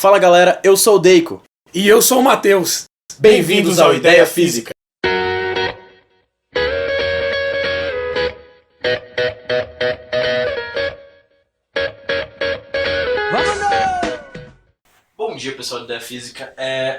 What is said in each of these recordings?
Fala galera, eu sou o Deiko. E eu sou o Matheus. Bem-vindos ao Ideia Física. Bom dia pessoal do Ideia Física.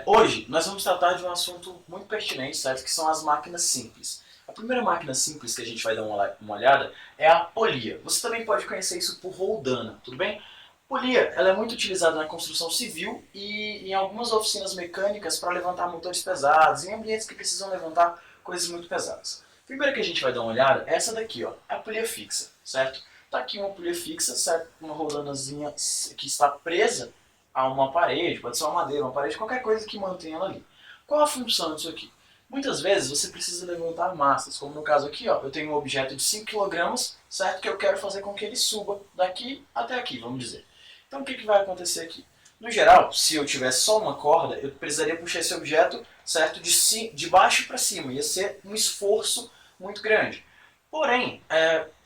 Hoje nós vamos tratar de um assunto muito pertinente, certo? Que são as máquinas simples. A primeira máquina simples que a gente vai dar uma olhada é a polia. Você também pode conhecer isso por roldana, tudo bem? Polia, ela é muito utilizada na construção civil e em algumas oficinas mecânicas para levantar motores pesados, em ambientes que precisam levantar coisas muito pesadas. A primeira que a gente vai dar uma olhada é essa daqui, ó, é a polia fixa, certo? Tá aqui uma polia fixa, certo? Uma roldanazinha que está presa a uma parede, pode ser uma madeira, uma parede, qualquer coisa que mantenha ela ali. Qual a função disso aqui? Muitas vezes você precisa levantar massas, como no caso aqui, ó, eu tenho um objeto de 5 kg, certo? Que eu quero fazer com que ele suba daqui até aqui, vamos dizer. Então o que vai acontecer aqui? No geral, se eu tivesse só uma corda, eu precisaria puxar esse objeto, certo, de baixo para cima. Ia ser um esforço muito grande. Porém,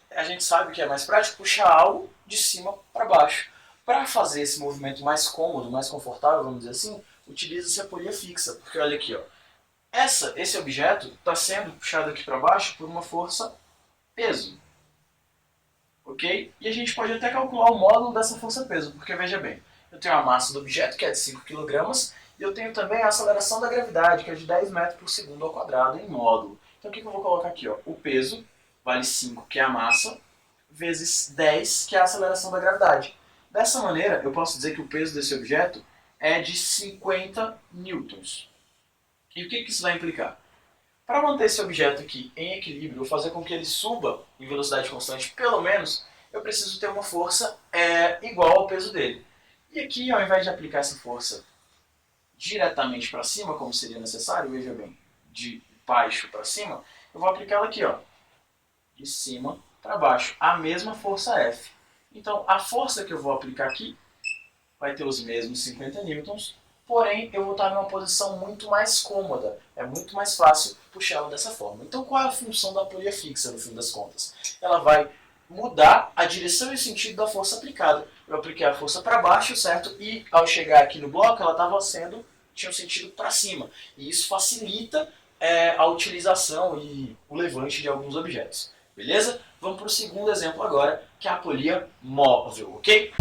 a gente sabe que é mais prático puxar algo de cima para baixo. Para fazer esse movimento mais cômodo, mais confortável, vamos dizer assim, utiliza-se a polia fixa. Porque olha aqui, ó, esse objeto está sendo puxado aqui para baixo por uma força peso. Ok? E a gente pode até calcular o módulo dessa força-peso, porque veja bem, eu tenho a massa do objeto, que é de 5 kg, e eu tenho também a aceleração da gravidade, que é de 10 metros por segundo ao quadrado em módulo. Então o que eu vou colocar aqui? Ó? O peso vale 5, que é a massa, vezes 10, que é a aceleração da gravidade. Dessa maneira, eu posso dizer que o peso desse objeto é de 50 newtons. E o que isso vai implicar? Para manter esse objeto aqui em equilíbrio, ou fazer com que ele suba em velocidade constante, pelo menos, eu preciso ter uma força igual ao peso dele. E aqui, ao invés de aplicar essa força diretamente para cima, como seria necessário, veja bem, de baixo para cima, eu vou aplicar ela aqui, ó, de cima para baixo, a mesma força F. Então, a força que eu vou aplicar aqui vai ter os mesmos 50 newtons, porém eu vou estar numa posição muito mais cômoda, é muito mais fácil puxá-la dessa forma. Então qual é a função da polia fixa no fim das contas? Ela vai mudar a direção e o sentido da força aplicada. Eu apliquei a força para baixo, certo? E ao chegar aqui no bloco ela tinha um sentido para cima. E isso facilita a utilização e o levante de alguns objetos. Beleza? Vamos para o segundo exemplo agora, que é a polia móvel, ok?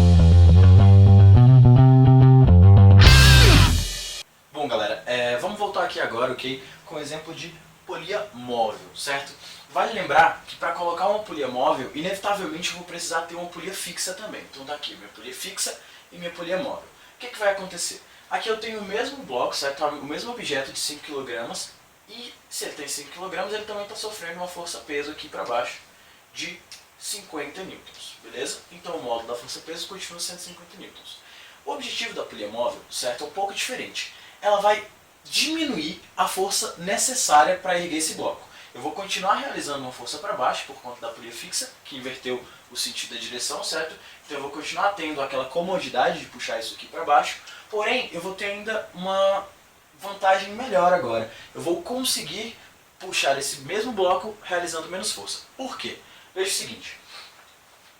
Bom galera, vamos voltar aqui agora, ok? Com o exemplo de polia móvel, certo? Vale lembrar que para colocar uma polia móvel, inevitavelmente eu vou precisar ter uma polia fixa também. Então tá aqui, minha polia fixa e minha polia móvel. O que vai acontecer? Aqui eu tenho o mesmo bloco, certo? O mesmo objeto de 5 kg e se ele tem 5 kg, ele também está sofrendo uma força-peso aqui para baixo de 50 newtons, beleza? Então o módulo da força-peso continua sendo 50 newtons. O objetivo da polia móvel, certo, é um pouco diferente. Ela vai diminuir a força necessária para erguer esse bloco. Eu vou continuar realizando uma força para baixo por conta da polia fixa, que inverteu o sentido da direção, certo? Então eu vou continuar tendo aquela comodidade de puxar isso aqui para baixo, porém eu vou ter ainda uma vantagem melhor agora. Eu vou conseguir puxar esse mesmo bloco realizando menos força. Por quê? Veja o seguinte,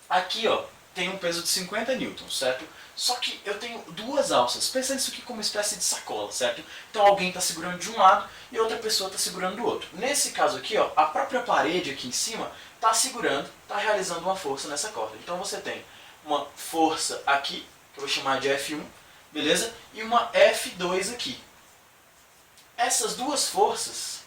aqui ó, tem um peso de 50 newtons, certo? Só que eu tenho duas alças. Pensa nisso aqui como uma espécie de sacola, certo? Então alguém está segurando de um lado e outra pessoa está segurando do outro. Nesse caso aqui, ó, a própria parede aqui em cima está segurando, está realizando uma força nessa corda. Então você tem uma força aqui, que eu vou chamar de F1, beleza? E uma F2 aqui. Essas duas forças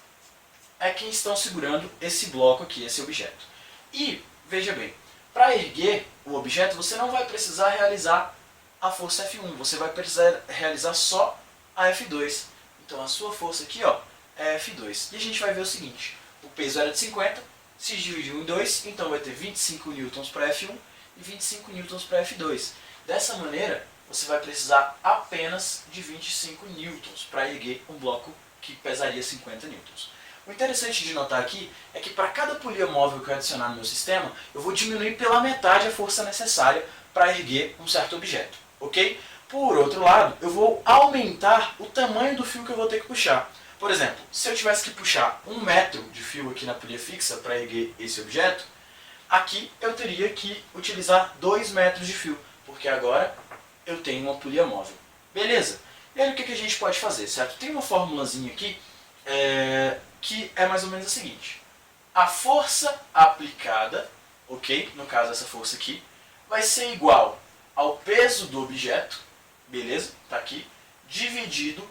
é quem estão segurando esse bloco aqui, esse objeto. E, veja bem, para erguer o objeto você não vai precisar realizar a força F1, você vai precisar realizar só a F2. Então a sua força aqui, ó, é F2. E a gente vai ver o seguinte, o peso era de 50, se dividiu em 2, então vai ter 25 newtons para F1 e 25 newtons para F2. Dessa maneira, você vai precisar apenas de 25 newtons para erguer um bloco que pesaria 50 newtons. O interessante de notar aqui é que para cada polia móvel que eu adicionar no meu sistema, eu vou diminuir pela metade a força necessária para erguer um certo objeto, ok? Por outro lado, eu vou aumentar o tamanho do fio que eu vou ter que puxar. Por exemplo, se eu tivesse que puxar 1 metro de fio aqui na polia fixa para erguer esse objeto, aqui eu teria que utilizar 2 metros de fio, porque agora eu tenho uma polia móvel. Beleza? E aí o que a gente pode fazer, certo? Tem uma formulazinha aqui que é mais ou menos a seguinte. A força aplicada, ok? No caso essa força aqui, vai ser igual ao peso do objeto, beleza? Tá aqui, dividido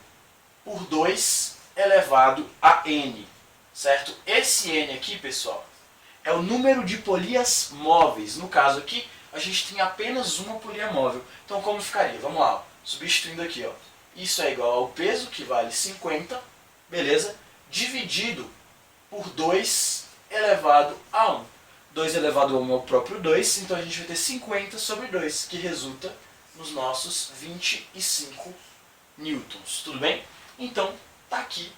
por 2 elevado a n, certo? Esse n aqui, pessoal, é o número de polias móveis. No caso aqui, a gente tem apenas uma polia móvel. Então como ficaria? Vamos lá, ó. Substituindo aqui, ó. Isso é igual ao peso, que vale 50, beleza? Dividido por 2 elevado a 1. 2 elevado a 1 é o próprio 2, então a gente vai ter 50 sobre 2, que resulta nos nossos 25 newtons. Tudo bem? Então, tá aqui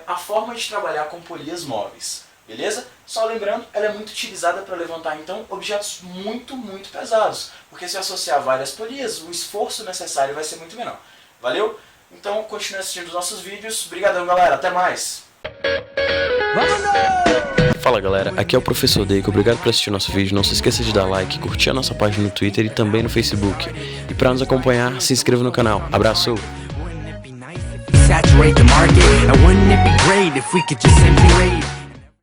a forma de trabalhar com polias móveis. Beleza? Só lembrando, ela é muito utilizada para levantar, então, objetos muito, muito pesados. Porque se associar várias polias, o esforço necessário vai ser muito menor. Valeu? Então, continue assistindo os nossos vídeos. Obrigadão, galera. Até mais! Fala galera, aqui é o Professor Deico, obrigado por assistir nosso vídeo, não se esqueça de dar like, curtir a nossa página no Twitter e também no Facebook. E para nos acompanhar, se inscreva no canal. Abraço! Saturate the market, and wouldn't it be great if we could just simply wait?